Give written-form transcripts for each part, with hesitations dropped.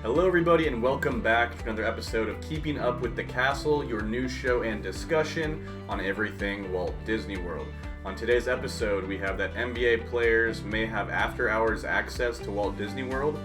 Hello everybody and welcome back to another episode of Keeping Up with the Castle, your news show and discussion on everything Walt Disney World. On today's episode, we have that NBA players may have after-hours access to Walt Disney World.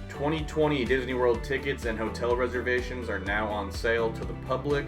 2020 Disney World tickets and hotel reservations are now on sale to the public.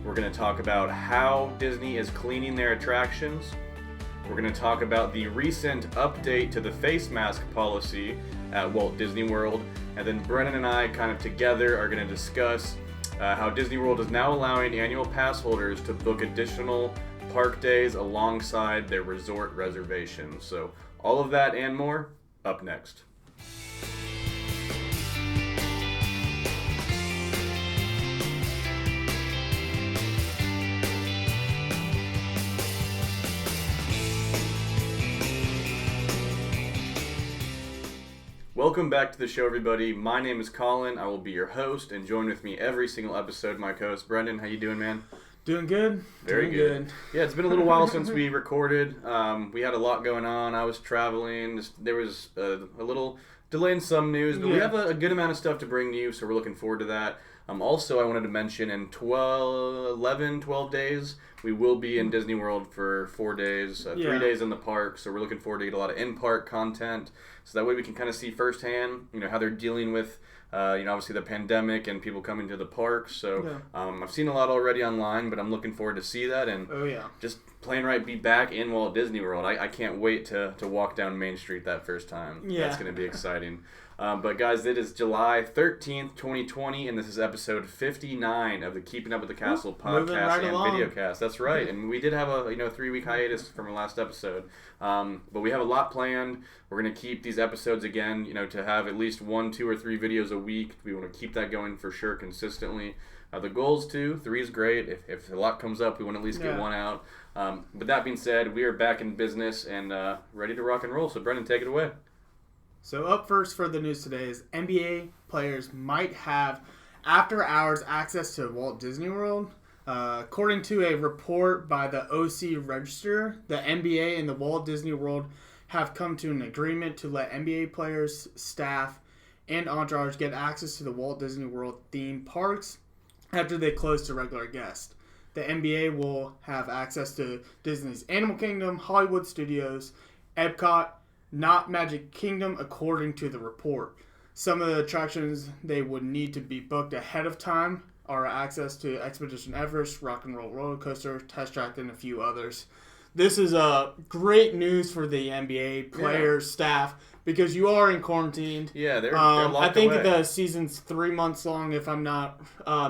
We're going to talk about how Disney is cleaning their attractions. We're going to talk about the recent update to the face mask policy at Walt Disney World. And then Brennan and I kind of together are going to discuss how Disney World is now allowing annual pass holders to book additional park days alongside their resort reservations. So all of that and more up next. Welcome back to the show, everybody. My name is Colin. I will be your host, and join with me every single episode, my co-host, Brendan. How you doing, man? Doing good. Very good. Yeah, it's been a little while since we recorded. We had a lot going on. I was traveling. There was a little delay in some news, but we have a good amount of stuff to bring to you, so we're looking forward to that. Also, I wanted to mention in 12 days, we will be in Disney World for 4 days, 3 days in the park, so we're looking forward to get a lot of in-park content, so that way we can kind of see firsthand, how they're dealing with, obviously the pandemic and people coming to the park. So I've seen a lot already online, but I'm looking forward to see that and just plain right be back in Walt Disney World. I can't wait to walk down Main Street that first time. Yeah. That's going to be exciting. But guys, it is July 13th, 2020, and this is episode 59 of the Keeping Up with the Castle podcast and videocast. That's right, and we did have a 3-week hiatus from our last episode, but we have a lot planned. We're going to keep these episodes again, to have at least 1, 2, or 3 videos a week. We want to keep that going for sure consistently. The goal is 2, 3 is great. If a lot comes up, we want to at least get 1 out. But that being said, we are back in business and ready to rock and roll. So Brendan, take it away. So up first for the news today is NBA players might have after-hours access to Walt Disney World. According to a report by the OC Register, the NBA and the Walt Disney World have come to an agreement to let NBA players, staff, and entourage get access to the Walt Disney World theme parks after they close to regular guests. The NBA will have access to Disney's Animal Kingdom, Hollywood Studios, Epcot, not Magic Kingdom, according to the report. Some of the attractions they would need to be booked ahead of time are access to Expedition Everest, Rock and Roll Roller Coaster, Test Track, and a few others. This is great news for the NBA players, staff, because you are in quarantine. Yeah, they're locked away. I think the season's 3 months long, if I'm not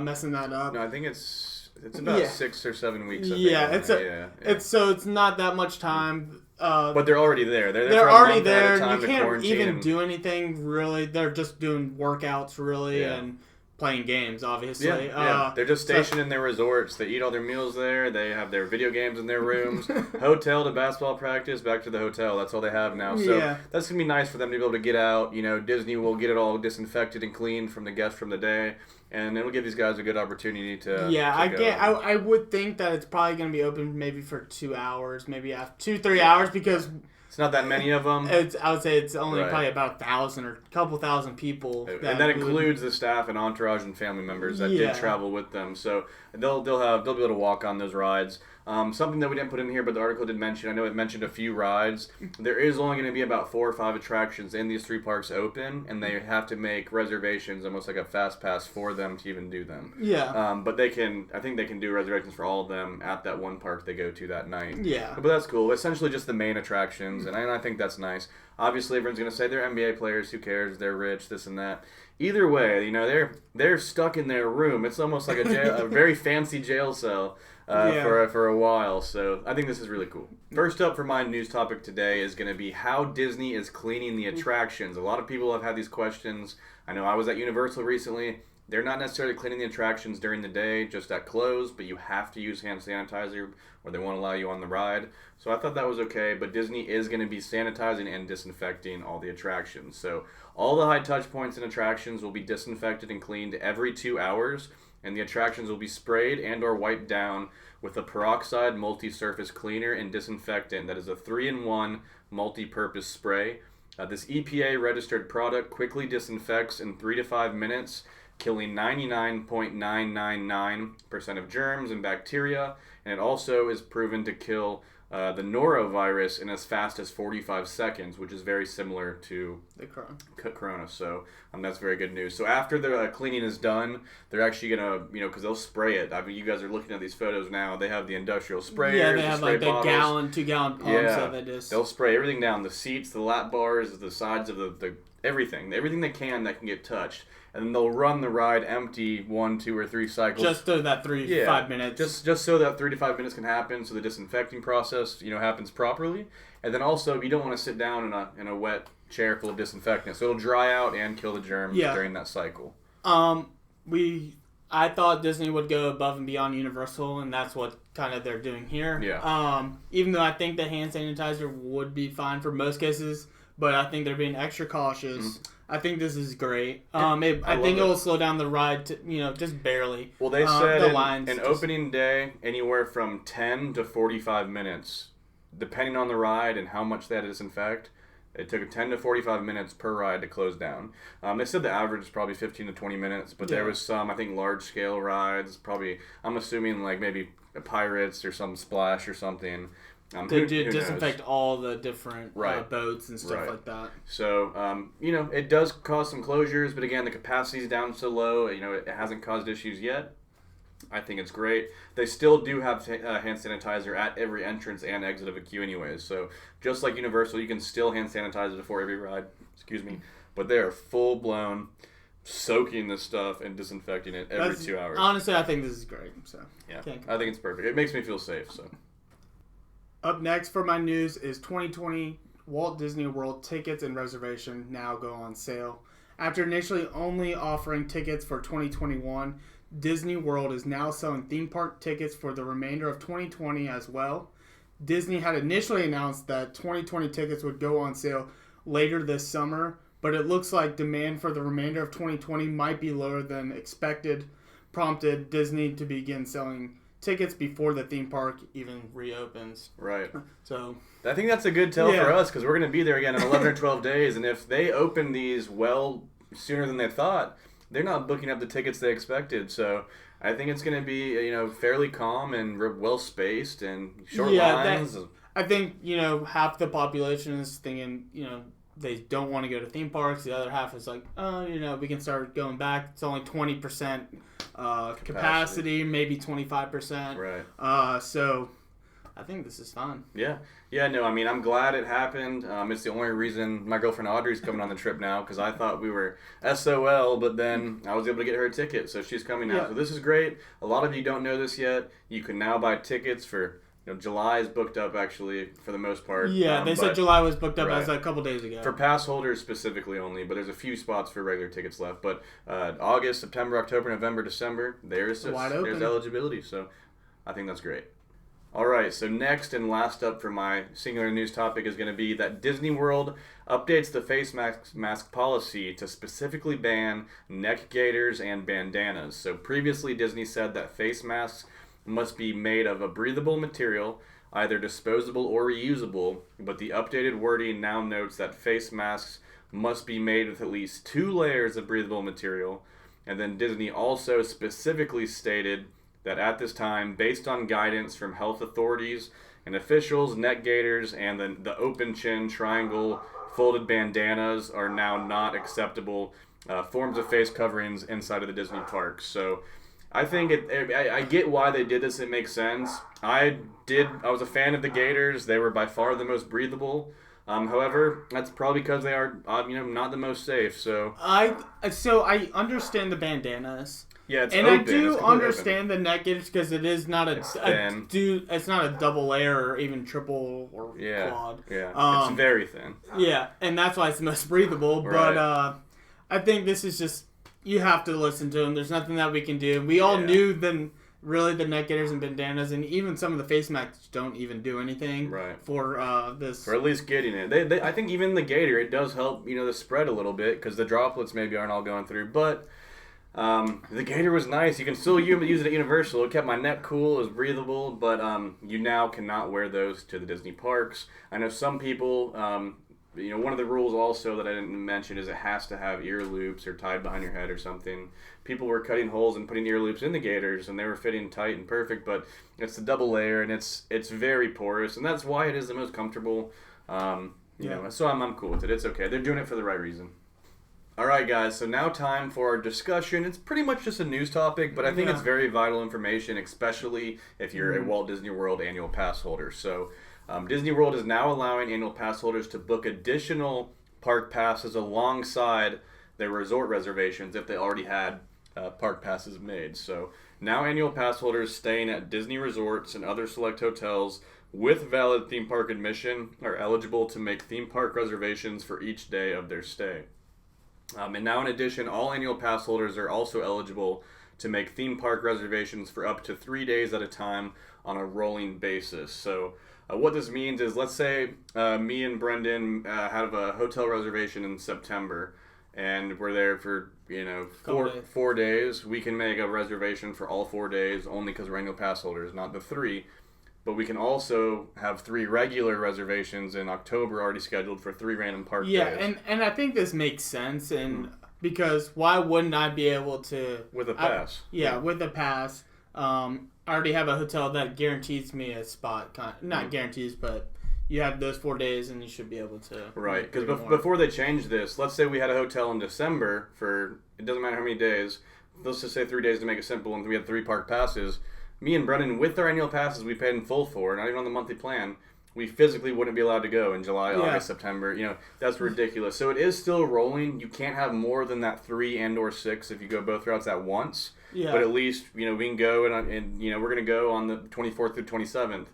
messing that up. No, I think it's about 6 or 7 weeks. It's not that much time. But they're already there. They're already there. You can't even do anything really. They're just doing workouts really and playing games, obviously. Yeah. They're just stationed in their resorts. They eat all their meals there. They have their video games in their rooms. Hotel to basketball practice, back to the hotel. That's all they have now. So that's going to be nice for them to be able to get out. Disney will get it all disinfected and cleaned from the guests from the day. And it'll give these guys a good opportunity to I would think that it's probably going to be open maybe for 2 hours, maybe after 2-3 hours, because it's not that many of them. I would say it's only probably about 1,000 or a couple thousand people. And that includes the staff and entourage and family members that did travel with them. So they'll be able to walk on those rides. Something that we didn't put in here, but the article did mention, I know it mentioned a few rides. There is only going to be about 4 or 5 attractions in these 3 parks open, and they have to make reservations, almost like a fast pass for them to even do them. Yeah. But I think they can do reservations for all of them at that one park they go to that night. Yeah. But that's cool. Essentially just the main attractions, and I think that's nice. Obviously, everyone's going to say they're NBA players. Who cares? They're rich, this and that. Either way, they're stuck in their room. It's almost like a very fancy jail cell. For a while, so I think this is really cool. First up for my news topic today is going to be how Disney is cleaning the attractions. A lot of people have had these questions. I know I was at Universal recently. They're not necessarily cleaning the attractions during the day, just at close, but you have to use hand sanitizer or they won't allow you on the ride. So I thought that was okay, but Disney is going to be sanitizing and disinfecting all the attractions. So all the high touch points and attractions will be disinfected and cleaned every 2 hours. And the attractions will be sprayed and or wiped down with a peroxide multi-surface cleaner and disinfectant that is a 3-in-1 multi-purpose spray. This EPA registered product quickly disinfects in 3 to 5 minutes, killing 99.999% of germs and bacteria, and it also is proven to kill the norovirus in as fast as 45 seconds, which is very similar to the corona. So that's very good news. So after the cleaning is done, they're actually going to, because they'll spray it. I mean, you guys are looking at these photos now. They have the industrial sprayers. Yeah, they have like the bottles. 2-gallon pumps that they just... They'll spray everything down. The seats, the lap bars, the sides of the everything they can that can get touched. And then they'll run the ride empty 1, 2, or 3 cycles. Just so that 3 to 5 minutes. Just so that 3 to 5 minutes can happen, so the disinfecting process, happens properly. And then also, you don't want to sit down in a wet chair full of disinfectant, so it'll dry out and kill the germs during that cycle. I thought Disney would go above and beyond Universal, and that's what kind of they're doing here. Yeah. Even though I think the hand sanitizer would be fine for most cases, but I think they're being extra cautious. I think this is great. I think it will slow down the ride to, just barely. Well, they said in opening day, anywhere from 10 to 45 minutes, depending on the ride and how much they had to disinfect. It took 10 to 45 minutes per ride to close down. They said the average is probably 15 to 20 minutes, but there was some, I think, large-scale rides. Probably, I'm assuming like maybe Pirates or some Splash or something. To disinfect all the different boats and stuff like that. So, it does cause some closures, but again, the capacity is down so low, it hasn't caused issues yet. I think it's great. They still do have hand sanitizer at every entrance and exit of a queue anyways. So, just like Universal, you can still hand sanitize before every ride. But they are full-blown soaking this stuff and disinfecting it every 2 hours. Honestly, I think this is great. So yeah, I think it's perfect. It makes me feel safe, so... Up next for my news is 2020 Walt Disney World tickets and reservation now go on sale. After initially only offering tickets for 2021, Disney World is now selling theme park tickets for the remainder of 2020 as well. Disney had initially announced that 2020 tickets would go on sale later this summer, but it looks like demand for the remainder of 2020 might be lower than expected, prompted Disney to begin selling tickets before the theme park even reopens. Right. So I think that's a good tell for us, because we're going to be there again in 11 or 12 days, and if they open these sooner than they thought, they're not booking up the tickets they expected. So I think it's going to be fairly calm and well spaced and short lines. I think half the population is thinking they don't want to go to theme parks. The other half is like, we can start going back. It's only 20% capacity, maybe 25%. Right. So I think this is fun. Yeah. Yeah, no, I mean, I'm glad it happened. It's the only reason my girlfriend Audrey's coming on the trip now, because I thought we were SOL, but then I was able to get her a ticket, so she's coming now. So this is great. A lot of you don't know this yet. You can now buy tickets for... July is booked up, actually, for the most part. Yeah, they said July was booked up as a couple days ago. For pass holders specifically only, but there's a few spots for regular tickets left. But August, September, October, November, December, there's eligibility. So I think that's great. All right, so next and last up for my singular news topic is going to be that Disney World updates the face mask policy to specifically ban neck gaiters and bandanas. So previously, Disney said that face masks must be made of a breathable material, either disposable or reusable, but the updated wording now notes that face masks must be made with at least 2 layers of breathable material, and then Disney also specifically stated that at this time, based on guidance from health authorities and officials, neck gaiters and the open chin triangle folded bandanas are now not acceptable forms of face coverings inside of the Disney parks. So I think I get why they did this. It makes sense. I was a fan of the gaiters. They were by far the most breathable. However, that's probably because they are not the most safe. So I understand the bandanas. Yeah, it's and open. I do understand the neck gaiters because it is not it's not a double layer or even triple or quad. Yeah, it's very thin. Yeah, and that's why it's the most breathable. Right. But I think this is just. You have to listen to them. There's nothing that we can do. We all knew then really the neck gaiters and bandanas, and even some of the face masks don't even do anything for this. For at least getting it. I think even the gaiter, it does help, the spread a little bit because the droplets maybe aren't all going through. But the gaiter was nice. You can still use it at Universal. It kept my neck cool. It was breathable. But you now cannot wear those to the Disney parks. I know some people... one of the rules also that I didn't mention is it has to have ear loops or tied behind your head or something. People were cutting holes and putting ear loops in the gaiters, and they were fitting tight and perfect, but it's the double layer, and it's very porous, and that's why it is the most comfortable. So I'm cool with it. It's okay. They're doing it for the right reason. All right, guys, so now time for our discussion. It's pretty much just a news topic, but I think it's very vital information, especially if you're a Walt Disney World annual pass holder. So Disney World is now allowing annual pass holders to book additional park passes alongside their resort reservations if they already had park passes made. So now annual pass holders staying at Disney resorts and other select hotels with valid theme park admission are eligible to make theme park reservations for each day of their stay. And now, in addition, all annual pass holders are also eligible to make theme park reservations for up to 3 days at a time on a rolling basis. So what this means is, let's say me and Brendan have a hotel reservation in September, and we're there for 4 days. We can make a reservation for all 4 days only because we're annual pass holders, not the 3. But we can also have 3 regular reservations in October already scheduled for 3 random park days. Yeah, and I think this makes sense, and because why wouldn't I be able to... With a pass. With a pass. I already have a hotel that guarantees me a spot. Not guarantees, but you have those 4 days and you should be able to... Right, because before they change this, let's say we had a hotel in December for, it doesn't matter how many days, let's just say 3 days to make it simple, and we had 3 park passes. Me and Brendan, with our annual passes we paid in full for, not even on the monthly plan, we physically wouldn't be allowed to go in July, August, September. That's ridiculous. So it is still rolling. You can't have more than that 3 and/or 6 if you go both routes at once. Yeah. But at least, we can go, and we're going to go on the 24th through 27th.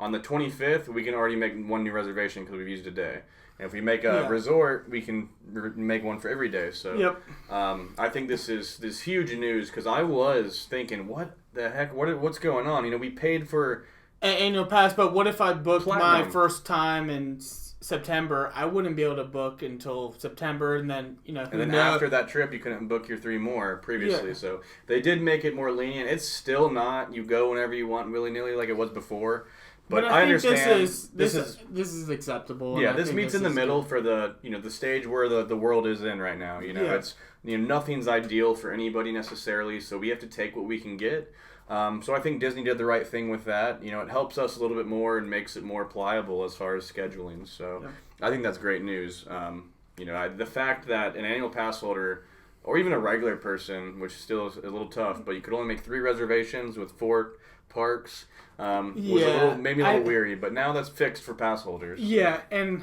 On the 25th, we can already make 1 new reservation because we've used a day. And if we make a resort, we can make 1 for every day. So I think this is huge news because I was thinking, what the heck? What's going on? We paid for an annual pass, but what if I booked my first time in September? I wouldn't be able to book until September, and then And then after that trip, you couldn't book your 3 more previously. Yeah. So they did make it more lenient. It's still not you go whenever you want willy nilly like it was before. But I understand this is acceptable. Yeah, this meets in the middle for the the stage where the world is in right now. It's nothing's ideal for anybody necessarily, so we have to take what we can get. So I think Disney did the right thing with that. It helps us a little bit more and makes it more pliable as far as scheduling. So I think that's great news. The fact that an annual pass holder or even a regular person, which still is a little tough, but you could only make 3 reservations with 4 parks. Was maybe a little weary, but now that's fixed for pass holders. Yeah, and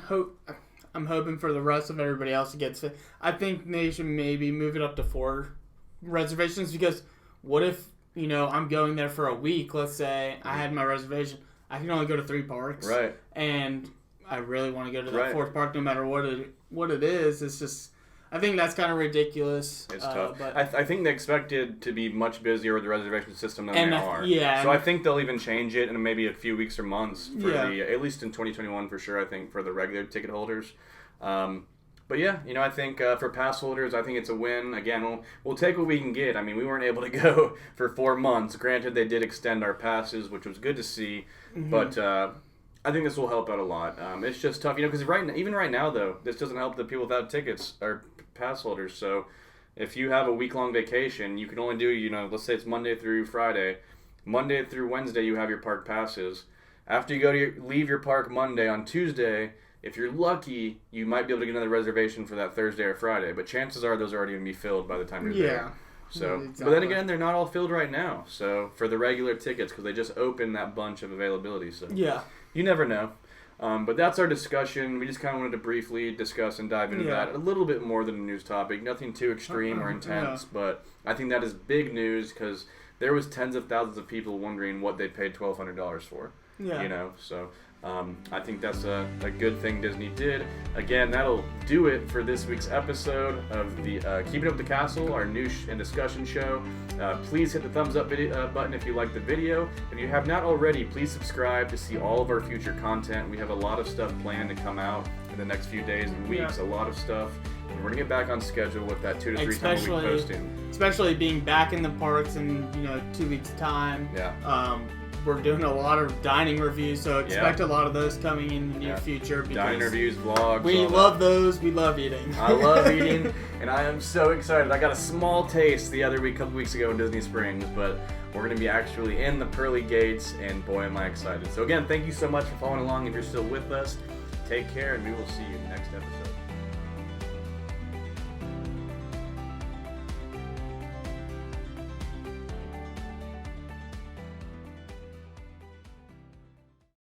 I'm hoping for the rest of everybody else to get fit. I think they should maybe move it up to 4 reservations because what if I'm going there for a week? Let's say I had my reservation, I can only go to 3 parks, right? And I really want to go to that 4th park, no matter what it is. It's just. I think that's kind of ridiculous. It's tough. But I think they expected to be much busier with the reservation system than they are. Yeah. So I think they'll even change it in maybe a few weeks or months for at least in 2021 for sure. I think for the regular ticket holders. But yeah, I think for pass holders, I think it's a win. Again, we'll take what we can get. I mean, we weren't able to go for 4 months. Granted, they did extend our passes, which was good to see. Mm-hmm. But I think this will help out a lot. It's just tough, because even right now, though, this doesn't help the people without tickets or pass holders. So if you have a week-long vacation, you can only do, let's say it's Monday through Friday. Monday through Wednesday, you have your park passes. After you leave your park Monday, on Tuesday, if you're lucky, you might be able to get another reservation for that Thursday or Friday. But chances are those are already going to be filled by the time you're there. So, exactly. But then again, they're not all filled right now. So for the regular tickets, because they just opened that bunch of availability. So you never know. But that's our discussion. We just kind of wanted to briefly discuss and dive into that a little bit more than a news topic. Nothing too extreme or intense, but I think that is big news because there was tens of thousands of people wondering what they paid $1,200 for. Yeah. So I think that's a good thing Disney did. Again, that'll do it for this week's episode of the Keeping Up with the Castle, our news and discussion show. Please hit the thumbs up button if you like the video. If you have not already, please subscribe to see all of our future content. We have a lot of stuff planned to come out in the next few days and weeks. A lot of stuff. And we're going to get back on schedule with that 2 to 3 times a week posting. Especially being back in the parks in 2 weeks' time. Yeah. we're doing a lot of dining reviews, so expect a lot of those coming in the near future. Dining reviews, vlogs. We love those. We love eating. I love eating, and I am so excited. I got a small taste the other week, a couple weeks ago in Disney Springs, but we're going to be actually in the pearly gates, and boy, am I excited. So again, thank you so much for following along. If you're still with us, take care, and we will see you next episode.